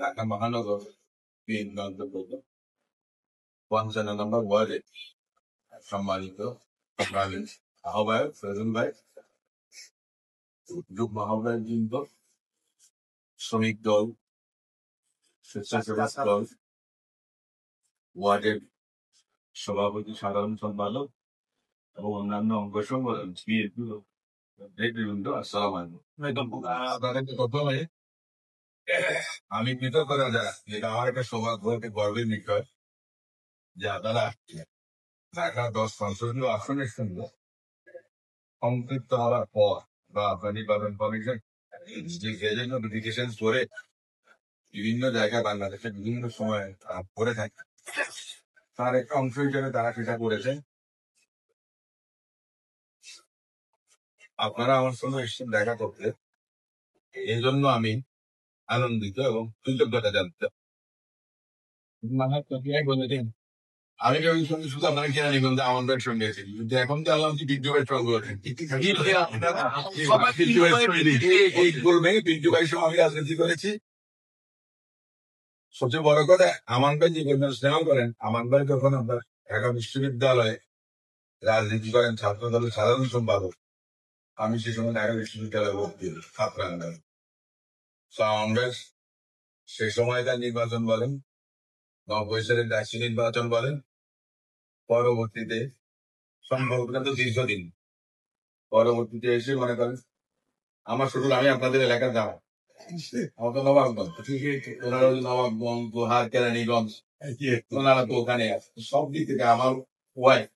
ঢাকা মহানগর বিএনপি অন্তর্গত ৫৫ নম্বর ওয়ার্ডে সম্মানিত আহ্বায়ক ফজল ভাই, যুগ্ম আহ্বায়ক বৃন্দ, শ্রমিক দল, স্বেচ্ছাসেবক দল, ওয়ার্ডের সভাপতি, সাধারণ সম্পাদক এবং অন্যান্য অঙ্গ সংগঠন বিএনপি নেতৃবৃন্দ, আসসালাম আলাইকুম। আপনাদেরকে প্রথমে আমি কৃতজ্ঞতা জানাই, যেটা আমার একটা সৌভাগ্য, একটা গর্বের বিষয় যে আপনারা ঢাকা 10 সংসদীয় আসনের সঙ্গে সম্পৃক্ত হওয়ার পর বা আপনার নির্বাচন কমিশন যে গেজেট নোটিফিকেশন করে বিভিন্ন জায়গায় বাংলাদেশে বিভিন্ন সময় করে থাকে, তার একটা অংশ হিসেবে তারা সেটা করেছে। আপনারা আমার সঙ্গে এসেছেন দেখা করতে, এই জন্য আমি আনন্দিত এবং কৃতজ্ঞতা জানতে। আমি ওই সঙ্গে শুধু আপনারা কেনা নিবেন যে আমার ভাইয়ের সঙ্গে এসেছি, কিন্তু এখন তো আল্লাহ পিন্টু ভাইয়ের সঙ্গে আছেন। এই গোল ভেঙে পিন্টু ভাইয়ের সঙ্গে আমি রাজনীতি করেছি। সবচেয়ে বড় কথা, আমান ভাই যে স্নেহ করেন, আমান ভাই যখন আপনার ঢাকা বিশ্ববিদ্যালয়ে রাজনীতি করেন ছাত্র দলের সাধারণ সম্পাদক, আমি সে সময় ঢাকা বিশ্ববিদ্যালয়ে ভর্তি হই ছাত্রাঙ্গনে। আমান ভাই সেই সময় তার নির্বাচন বলেন, নববৈশের ডাকসু নির্বাচন বলেন, পরবর্তীতে সম্ভবত দীর্ঘদিন পরবর্তীতে এসে মনে করেন আমার শুধু আমি আপনাদের এলাকার যাবো, আমার তো নবাবগঞ্জ, ওনারা নবাবগঞ্জ, গোহার, কেরানীগঞ্জ, ওনারা তো ওখানে আছে। সব দিক থেকে আমার ওয়াইফ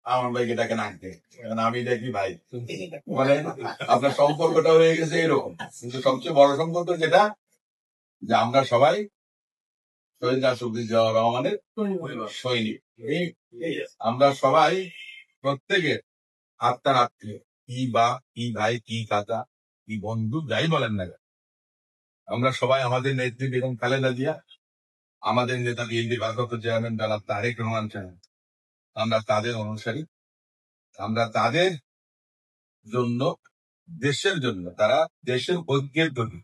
আমার ভাইকে ডাকে নাকতে, আমি দেখি ভাই, মানে আপনার সম্পর্কটা হয়ে গেছে এরকম। কিন্তু সবচেয়ে বড় সম্পর্ক যেটা, যে আমরা সবাই শহীদ রাষ্ট্রপতি জিয়াউর রহমানের সৈনিক। আমরা সবাই প্রত্যেকের আত্মার আত্মীয়, কি বা কি ভাই, কি কাকা, কি বন্ধু, যাই বলেন না, আমরা সবাই আমাদের নেত্রী বেগম খালেদা জিয়া, আমাদের নেতা বিএনপি ভারপ্রাপ্ত চেয়ারম্যান জনাব তারেক রহমান সাহেব, আমরা তাদের অনুসারী। আমরা তাদের জন্য, দেশের জন্য, তারা দেশের ঐক্যের জন্য,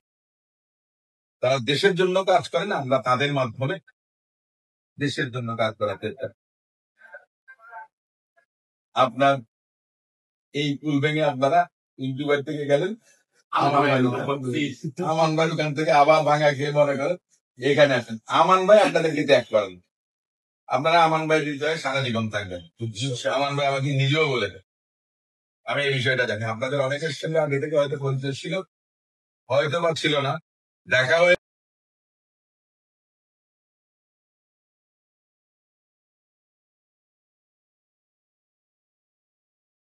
তারা দেশের জন্য কাজ করেন, আমরা তাদের মাধ্যমে দেশের জন্য কাজ করার চেষ্টা। আপনার এই কুল ভেঙে আপনারা ইউটিউবার থেকে গেলেন আমান ভাই, ওখান থেকে আবার ভাঙা খেয়ে মনে করেন এখানে আসেন। আমান ভাই আপনাদেরকে ত্যাগ করেন, আপনারা আমান ভাই হৃদয়ে সারা জীবন থাকবেন। আমান ভাই আমাকে নিজেও বলে দেন, আমি এই বিষয়টা জানি। আপনাদের অনেকের সঙ্গে আগে থেকে হয়তো পরিচয় ছিল, হয়তো বা ছিল না, দেখা হয়ে